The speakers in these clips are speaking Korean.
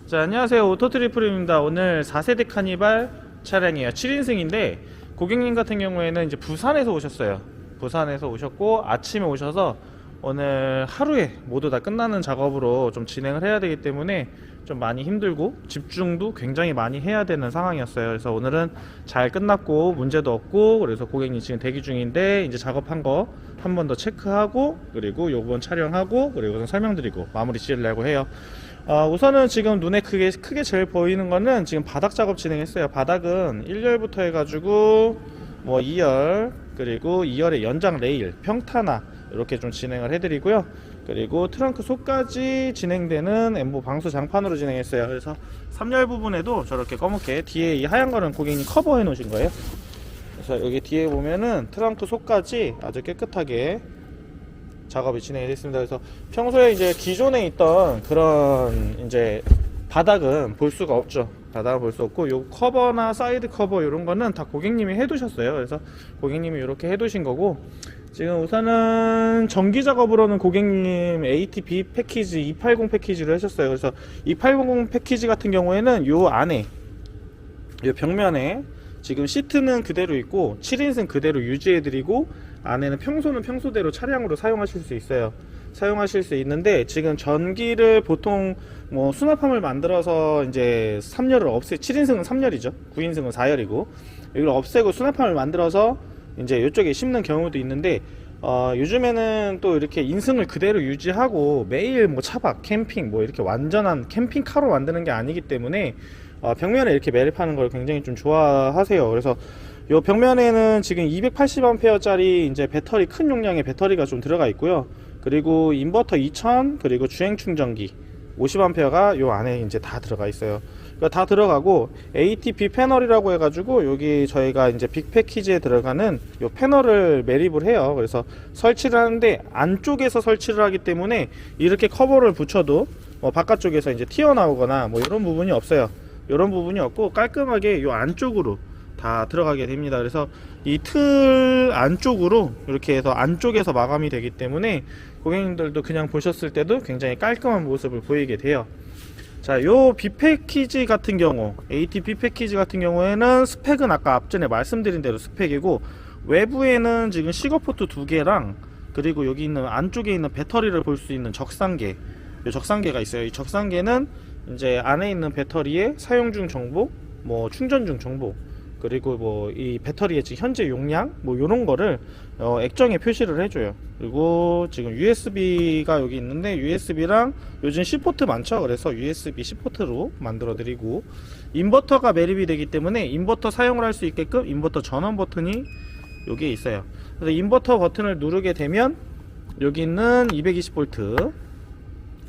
자, 안녕하세요. 오토트리플입니다. 오늘 4세대 카니발 차량이에요. 7인승인데 고객님 같은 경우에는 이제 부산에서 오셨어요. 부산에서 오셨고 아침에 오셔서 오늘 하루에 모두 다 끝나는 작업으로 좀 진행을 해야 되기 때문에 좀 많이 힘들고 집중도 굉장히 많이 해야 되는 상황이었어요. 그래서 오늘은 잘 끝났고 문제도 없고, 그래서 고객님 지금 대기 중인데 이제 작업한 거 한 번 더 체크하고, 그리고 요번 촬영하고, 그리고 설명드리고 마무리 지으려고 해요. 우선은 지금 눈에 크게 제일 보이는 거는 지금 바닥 작업 진행했어요. 바닥은 1열부터 해가지고 뭐 2열, 그리고 2열의 연장 레일, 평탄화 이렇게 좀 진행을 해드리고요. 그리고 트렁크 속까지 진행되는 엠보 방수 장판으로 진행했어요. 그래서 3열 부분에도 저렇게 검게 뒤에 이 하얀 거는 고객님 커버해 놓으신 거예요. 그래서 여기 뒤에 보면은 트렁크 속까지 아주 깨끗하게 작업이 진행이 됐습니다. 그래서 평소에 이제 기존에 있던 그런 이제 바닥은 볼 수가 없죠. 바닥은 볼 수 없고, 요 커버나 사이드 커버 이런 거는 다 고객님이 해두셨어요. 그래서 고객님이 이렇게 해두신 거고, 지금 우선은 전기 작업으로는 고객님 ATB 패키지 280 패키지를 하셨어요. 그래서 280 패키지 같은 경우에는 요 안에 요 벽면에 지금 시트는 그대로 있고 7인승 그대로 유지해드리고, 안에는 평소는 평소대로 차량으로 사용하실 수 있어요. 사용하실 수 있는데, 지금 전기를 보통 뭐 수납함을 만들어서 이제 3열을 7인승은 3열이죠. 9인승은 4열이고, 이걸 없애고 수납함을 만들어서 이제 이쪽에 심는 경우도 있는데, 요즘에는 또 이렇게 인승을 그대로 유지하고 매일 뭐 차박, 캠핑 뭐 이렇게 완전한 캠핑카로 만드는 게 아니기 때문에 벽면에 이렇게 매립하는 걸 굉장히 좀 좋아하세요. 그래서 요 벽면에는 지금 280A 짜리 이제 배터리, 큰 용량의 배터리가 좀 들어가 있고요. 그리고 인버터 2000, 그리고 주행 충전기 50A가 요 안에 이제 다 들어가 있어요. 그러니까 다 들어가고, ATP 패널이라고 해가지고 여기 저희가 이제 빅 패키지에 들어가는 요 패널을 매립을 해요. 그래서 설치를 하는데 안쪽에서 설치를 하기 때문에 이렇게 커버를 붙여도 뭐 바깥쪽에서 이제 튀어나오거나 뭐 이런 부분이 없어요. 이런 부분이 없고 깔끔하게 요 안쪽으로 다 들어가게 됩니다. 그래서 이 틀 안쪽으로 이렇게 해서 안쪽에서 마감이 되기 때문에 고객님들도 그냥 보셨을 때도 굉장히 깔끔한 모습을 보이게 돼요. 자, 요 B 패키지 같은 경우, ATP 패키지 같은 경우에는 스펙은 아까 앞전에 말씀드린 대로 스펙이고, 외부에는 지금 시거포트 2개랑 그리고 여기 있는 안쪽에 있는 배터리를 볼 수 있는 적상계, 요 적상계가 있어요. 이 적상계는 이제 안에 있는 배터리의 사용 중 정보, 뭐 충전 중 정보, 그리고 뭐 이 배터리의 지금 현재 용량 뭐 요런 거를 액정에 표시를 해줘요. 그리고 지금 USB가 여기 있는데, USB랑 요즘 C포트 많죠. 그래서 USB C포트로 만들어 드리고, 인버터가 매립이 되기 때문에 인버터 사용을 할 수 있게끔 인버터 전원 버튼이 여기에 있어요. 그래서 인버터 버튼을 누르게 되면 여기 있는 220V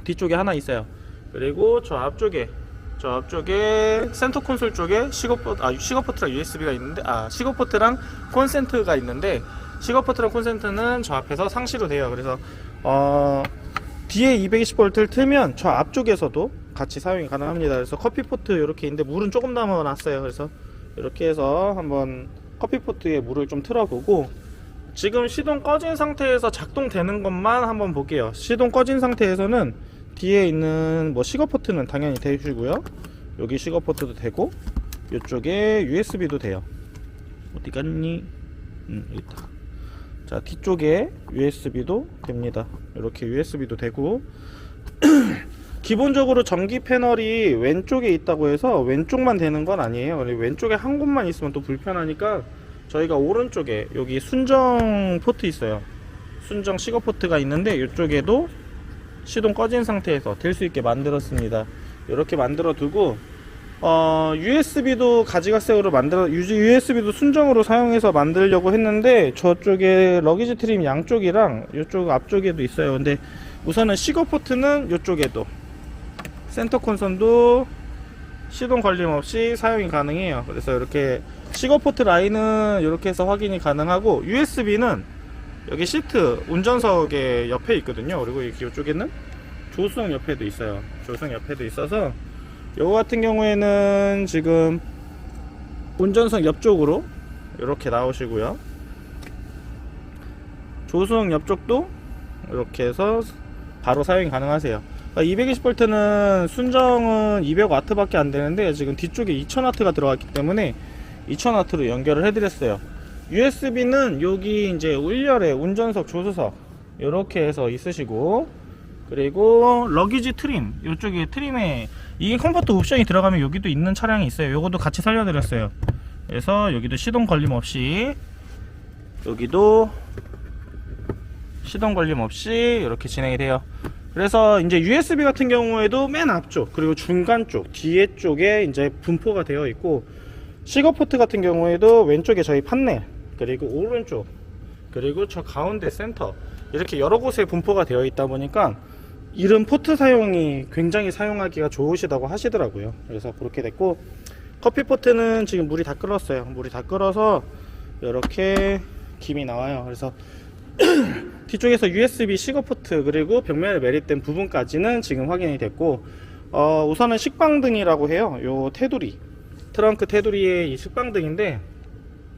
뒤쪽에 하나 있어요. 그리고 저 앞쪽에 센터 콘솔 쪽에 시거포트랑 USB가 있는데, 시거포트랑 콘센트가 있는데, 시거포트랑 콘센트는 저 앞에서 상시로 돼요. 그래서 뒤에 220V를 틀면 저 앞쪽에서도 같이 사용이 가능합니다. 그래서 커피포트 이렇게 있는데 물은 조금 남아 놨어요. 그래서 이렇게 해서 한번 커피포트에 물을 좀 틀어보고, 지금 시동 꺼진 상태에서 작동되는 것만 한번 볼게요. 시동 꺼진 상태에서는 뒤에 있는 뭐 시거포트는 당연히 되시고요. 여기 시거포트도 되고, 이쪽에 USB도 돼요. 어디 갔니? 여기 있다. 자, 뒤쪽에 USB도 됩니다. 이렇게 USB도 되고, 기본적으로 전기 패널이 왼쪽에 있다고 해서 왼쪽만 되는 건 아니에요. 왼쪽에 한 곳만 있으면 또 불편하니까 저희가 오른쪽에 여기 순정 포트 있어요. 순정 시거포트가 있는데 이쪽에도 시동 꺼진 상태에서 될 수 있게 만들었습니다. 이렇게 만들어 두고, USB도 가지가세으로 USB도 순정으로 사용해서 만들려고 했는데, 저쪽에 러기지 트림 양쪽이랑 이쪽 앞쪽에도 있어요. 근데 우선은 시거포트는 이쪽에도, 센터 콘솔도 시동 걸림 없이 사용이 가능해요. 그래서 이렇게 시거포트 라인은 이렇게 해서 확인이 가능하고, USB는 여기 시트 운전석에 옆에 있거든요. 그리고 이쪽에는 조수석 옆에도 있어요. 조수석 옆에도 있어서 요거 같은 경우에는 지금 운전석 옆쪽으로 이렇게 나오시고요. 조수석 옆쪽도 이렇게 해서 바로 사용이 가능하세요. 220V는 순정은 200W 밖에 안 되는데 지금 뒤쪽에 2000W가 들어갔기 때문에 2000W로 연결을 해드렸어요. USB는 여기 이제 1열에 운전석, 조수석 이렇게 해서 있으시고, 그리고 러기지 트림, 이쪽에 트림에 이게 컴포트 옵션이 들어가면 여기도 있는 차량이 있어요. 요것도 같이 살려드렸어요. 그래서 여기도 시동 걸림 없이, 여기도 시동 걸림 없이 이렇게 진행이 돼요. 그래서 이제 USB 같은 경우에도 맨 앞쪽 그리고 중간 쪽 뒤에 쪽에 이제 분포가 되어 있고, 시거포트 같은 경우에도 왼쪽에 저희 판넬, 그리고 오른쪽, 그리고 저 가운데 센터, 이렇게 여러 곳에 분포가 되어 있다 보니까 이런 포트 사용이 굉장히 사용하기가 좋으시다고 하시더라고요. 그래서 그렇게 됐고, 커피 포트는 지금 물이 다 끓었어요. 물이 다 끓어서 이렇게 김이 나와요. 그래서 뒤쪽에서 USB 시거포트 그리고 벽면에 매립된 부분까지는 지금 확인이 됐고, 우선은 식방등이라고 해요. 요 테두리, 트렁크 테두리의 이 식방등인데,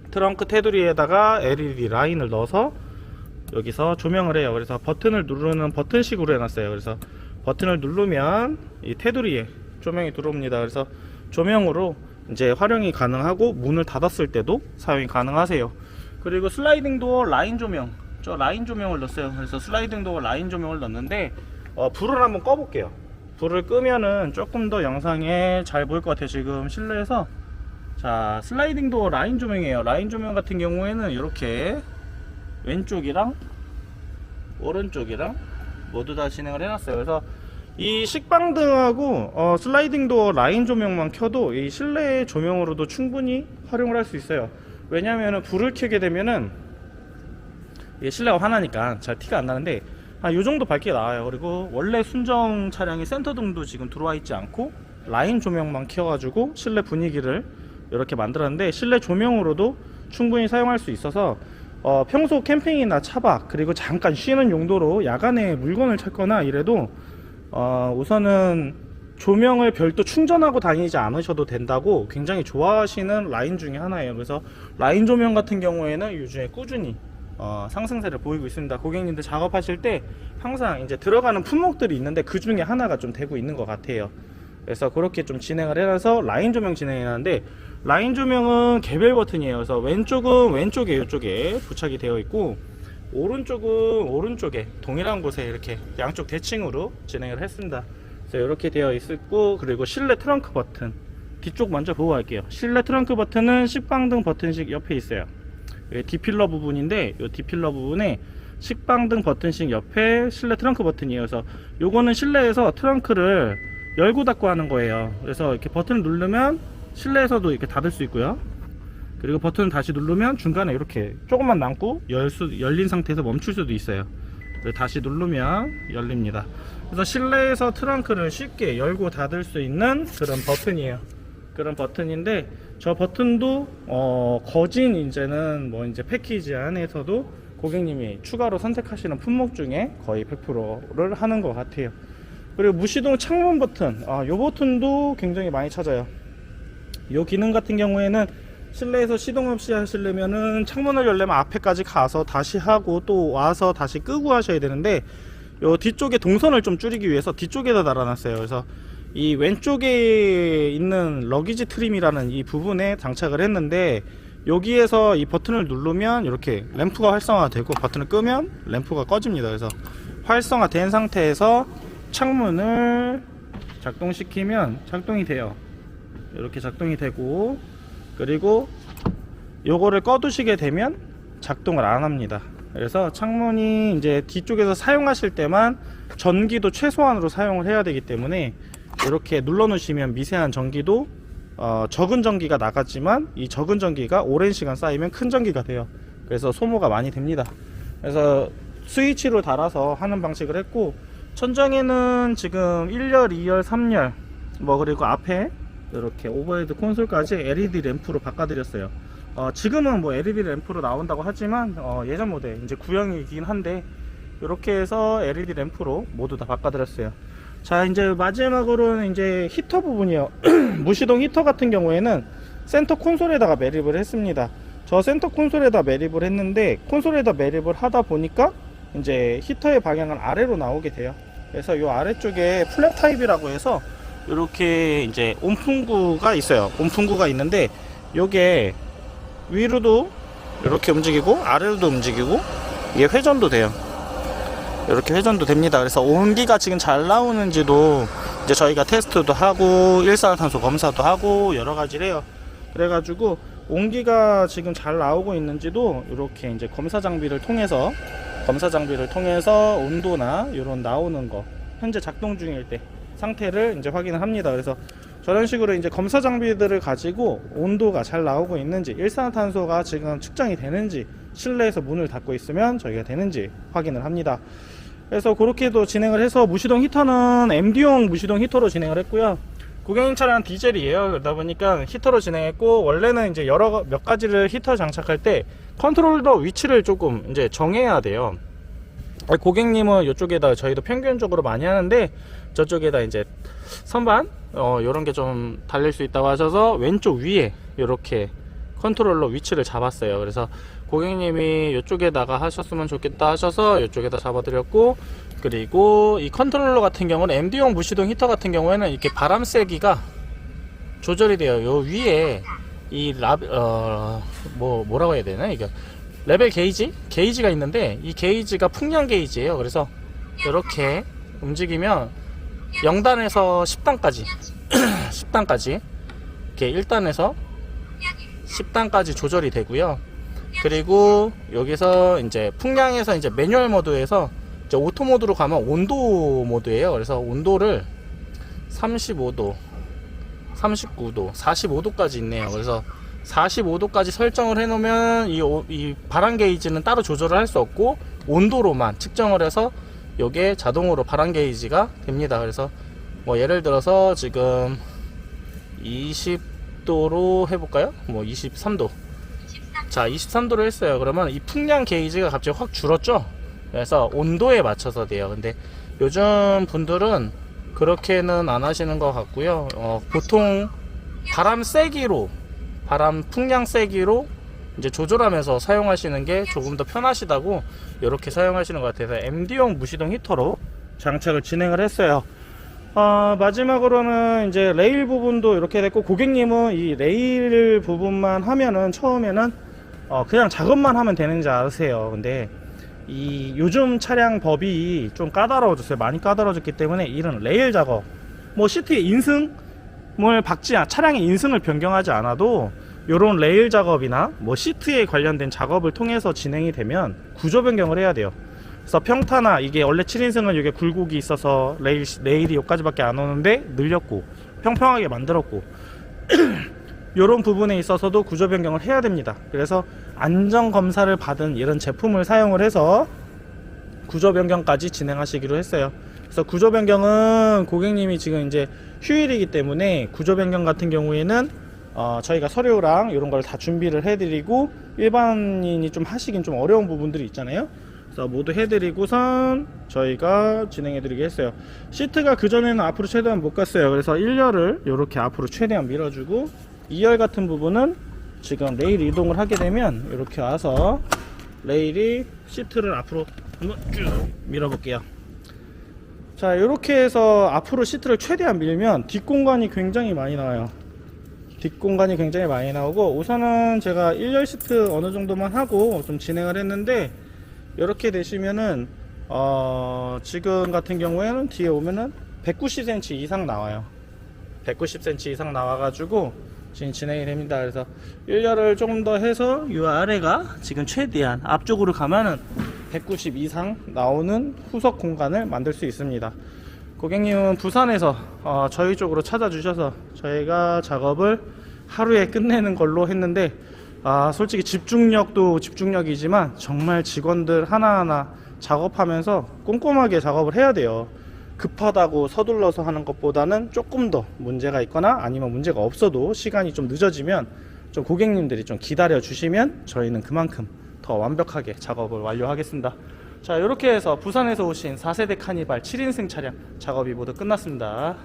트렁크 테두리에다가 LED 라인을 넣어서 여기서 조명을 해요. 그래서 버튼을 누르는 버튼식으로 해놨어요. 그래서 버튼을 누르면 이 테두리에 조명이 들어옵니다. 그래서 조명으로 이제 활용이 가능하고 문을 닫았을 때도 사용이 가능하세요. 그리고 슬라이딩 도어 라인 조명, 저 라인 조명을 넣었어요. 그래서 슬라이딩 도어 라인 조명을 넣었는데 불을 한번 꺼볼게요. 불을 끄면은 조금 더 영상에 잘 보일 것 같아요. 지금 실내에서. 자, 슬라이딩 도어 라인 조명이에요. 라인 조명 같은 경우에는 이렇게 왼쪽이랑 오른쪽이랑 모두 다 진행을 해놨어요. 그래서 이 식방등하고 슬라이딩 도어 라인 조명만 켜도 이 실내 조명으로도 충분히 활용을 할 수 있어요. 왜냐하면 불을 켜게 되면은 실내가 환하니까 잘 티가 안 나는데 요 정도 밝게 나와요. 그리고 원래 순정 차량의 센터등도 지금 들어와 있지 않고 라인 조명만 켜가지고 실내 분위기를 이렇게 만들었는데, 실내 조명으로도 충분히 사용할 수 있어서 평소 캠핑이나 차박 그리고 잠깐 쉬는 용도로 야간에 물건을 찾거나 이래도 우선은 조명을 별도 충전하고 다니지 않으셔도 된다고 굉장히 좋아하시는 라인 중에 하나예요. 그래서 라인 조명 같은 경우에는 요즘에 꾸준히 상승세를 보이고 있습니다. 고객님들 작업하실 때 항상 이제 들어가는 품목들이 있는데 그 중에 하나가 좀 되고 있는 것 같아요. 그래서 그렇게 좀 진행을 해서 라인 조명 진행하는데, 라인 조명은 개별 버튼이에요. 그래서 왼쪽은 왼쪽에 이쪽에 부착이 되어 있고, 오른쪽은 오른쪽에 동일한 곳에 이렇게 양쪽 대칭으로 진행을 했습니다. 그래서 이렇게 되어 있고, 그리고 실내 트렁크 버튼 뒤쪽 먼저 보고 갈게요. 실내 트렁크 버튼은 식방등 버튼식 옆에 있어요. 디필러 부분인데, 이 디필러 부분에 식방등 버튼식 옆에 실내 트렁크 버튼이에요. 그래서 요거는 실내에서 트렁크를 열고 닫고 하는 거예요. 그래서 이렇게 버튼을 누르면 실내에서도 이렇게 닫을 수 있고요. 그리고 버튼을 다시 누르면 중간에 이렇게 조금만 남고 열린 상태에서 멈출 수도 있어요. 다시 누르면 열립니다. 그래서 실내에서 트렁크를 쉽게 열고 닫을 수 있는 그런 버튼이에요. 그런 버튼인데, 저 버튼도 거진 이제는 뭐 이제 패키지 안에서도 고객님이 추가로 선택하시는 품목 중에 거의 100%를 하는 것 같아요. 그리고 무시동 창문 버튼, 이 버튼도 굉장히 많이 찾아요. 이 기능 같은 경우에는 실내에서 시동 없이 하시려면은 창문을 열려면 앞에까지 가서 다시 하고 또 와서 다시 끄고 하셔야 되는데, 요 뒤쪽에 동선을 좀 줄이기 위해서 뒤쪽에다 달아놨어요. 그래서 이 왼쪽에 있는 러기지 트림이라는 이 부분에 장착을 했는데, 여기에서 이 버튼을 누르면 이렇게 램프가 활성화되고 버튼을 끄면 램프가 꺼집니다. 그래서 활성화된 상태에서 창문을 작동시키면 작동이 돼요. 이렇게 작동이 되고, 그리고 요거를 꺼두시게 되면 작동을 안 합니다. 그래서 창문이 이제 뒤쪽에서 사용하실 때만 전기도 최소한으로 사용을 해야 되기 때문에 이렇게 눌러 놓으시면 미세한 전기도 적은 전기가 나갔지만 이 적은 전기가 오랜 시간 쌓이면 큰 전기가 돼요. 그래서 소모가 많이 됩니다. 그래서 스위치로 달아서 하는 방식을 했고, 천장에는 지금 1열, 2열, 3열 그리고 앞에 이렇게 오버헤드 콘솔까지 LED 램프로 바꿔드렸어요. 지금은 뭐 LED 램프로 나온다고 하지만 예전 모델 이제 구형이긴 한데 이렇게 해서 LED 램프로 모두 다 바꿔드렸어요. 자, 이제 마지막으로는 이제 히터 부분이요. 무시동 히터 같은 경우에는 센터 콘솔에다가 매립을 했습니다. 저 센터 콘솔에다 매립을 했는데, 콘솔에다 매립을 하다 보니까 이제 히터의 방향은 아래로 나오게 돼요. 그래서 이 아래쪽에 플랩 타입이라고 해서 이렇게 이제 온풍구가 있어요. 온풍구가 있는데 요게 위로도 이렇게 움직이고 아래로도 움직이고 이게 회전도 돼요. 이렇게 회전도 됩니다. 그래서 온기가 지금 잘 나오는지도 이제 저희가 테스트도 하고 일산화탄소 검사도 하고 여러 가지를 해요. 그래가지고 온기가 지금 잘 나오고 있는지도 이렇게 이제 검사 장비를 통해서 온도나 이런 나오는 거 현재 작동 중일 때 상태를 이제 확인을 합니다. 그래서 저런 식으로 이제 검사 장비들을 가지고 온도가 잘 나오고 있는지, 일산화탄소가 지금 측정이 되는지, 실내에서 문을 닫고 있으면 저희가 되는지 확인을 합니다. 그래서 그렇게도 진행을 해서 무시동 히터는 MD용 무시동 히터로 진행을 했고요. 고객님 차량 디젤이에요. 그러다 보니까 히터로 진행했고, 원래는 이제 몇 가지를 히터 장착할 때 컨트롤러 위치를 조금 이제 정해야 돼요. 고객님은 이쪽에다 저희도 평균적으로 많이 하는데 저쪽에다 이제 선반 요런 게 좀 달릴 수 있다고 하셔서 왼쪽 위에 이렇게 컨트롤러 위치를 잡았어요. 그래서 고객님이 이쪽에다가 하셨으면 좋겠다 하셔서 이쪽에다 잡아드렸고, 그리고 이 컨트롤러 같은 경우는 MD용 무시동 히터 같은 경우에는 이렇게 바람 세기가 조절이 돼요. 요 위에 이 뭐라고 해야 되나, 이게 레벨 게이지가 있는데 이 게이지가 풍량 게이지예요. 그래서 이렇게 움직이면 0단에서 10단까지 10단까지 이렇게 1단에서 10단까지 조절이 되고요. 그리고 여기서 이제 풍량에서 이제 매뉴얼 모드에서 이제 오토 모드로 가면 온도 모드예요. 그래서 온도를 35도, 39도, 45도까지 있네요. 그래서 45도까지 설정을 해 놓으면 이 바람 게이지는 따로 조절을 할 수 없고 온도로만 측정을 해서 요게 자동으로 바람 게이지가 됩니다. 그래서 뭐 예를 들어서 지금 20도로 해볼까요? 뭐 23도. 자, 23도로 했어요. 그러면 이 풍량 게이지가 갑자기 확 줄었죠? 그래서 온도에 맞춰서 돼요. 근데 요즘 분들은 그렇게는 안 하시는 것 같고요. 보통 바람 풍량 세기로 이제 조절하면서 사용하시는 게 조금 더 편하시다고 이렇게 사용하시는 것 같아서 MD용 무시동 히터로 장착을 진행을 했어요. 마지막으로는 이제 레일 부분도 이렇게 됐고, 고객님은 이 레일 부분만 하면은 처음에는 그냥 작업만 하면 되는지 아세요. 근데 이 요즘 차량 법이 좀 까다로워졌어요. 많이 까다로워졌기 때문에 이런 레일 작업, 뭐 시트의 인승을 차량의 인승을 변경하지 않아도 요런 레일 작업이나 뭐 시트에 관련된 작업을 통해서 진행이 되면 구조 변경을 해야 돼요. 그래서 평타나 이게 원래 7인승은 이게 굴곡이 있어서 레일이 여기까지밖에 안 오는데 늘렸고 평평하게 만들었고 요런 부분에 있어서도 구조 변경을 해야 됩니다. 그래서 안전 검사를 받은 이런 제품을 사용을 해서 구조 변경까지 진행하시기로 했어요. 그래서 구조 변경은 고객님이 지금 이제 휴일이기 때문에 구조 변경 같은 경우에는 저희가 서류랑 이런 걸 다 준비를 해드리고, 일반인이 좀 하시긴 좀 어려운 부분들이 있잖아요. 그래서 모두 해드리고선 저희가 진행해드리게 했어요. 시트가 그전에는 앞으로 최대한 못 갔어요. 그래서 1열을 이렇게 앞으로 최대한 밀어주고, 2열 같은 부분은 지금 레일 이동을 하게 되면 이렇게 와서 레일이 시트를 앞으로 한번 쭉 밀어볼게요. 자, 이렇게 해서 앞으로 시트를 최대한 밀면 뒷공간이 굉장히 많이 나와요. 뒷공간이 굉장히 많이 나오고, 우선은 제가 1열 시트 어느 정도만 하고 좀 진행을 했는데, 이렇게 되시면은 지금 같은 경우에는 뒤에 오면은 190cm 이상 나와요. 190cm 이상 나와가지고 지금 진행이 됩니다. 그래서 1열을 조금 더 해서 이 아래가 지금 최대한 앞쪽으로 가면은 190 이상 나오는 후석 공간을 만들 수 있습니다. 고객님은 부산에서 저희 쪽으로 찾아주셔서 저희가 작업을 하루에 끝내는 걸로 했는데, 솔직히 집중력도 집중력이지만 정말 직원들 하나하나 작업하면서 꼼꼼하게 작업을 해야 돼요. 급하다고 서둘러서 하는 것보다는 조금 더 문제가 있거나 아니면 문제가 없어도 시간이 좀 늦어지면 좀 고객님들이 좀 기다려 주시면 저희는 그만큼 더 완벽하게 작업을 완료하겠습니다. 자, 이렇게 해서 부산에서 오신 4세대 카니발 7인승 차량 작업이 모두 끝났습니다.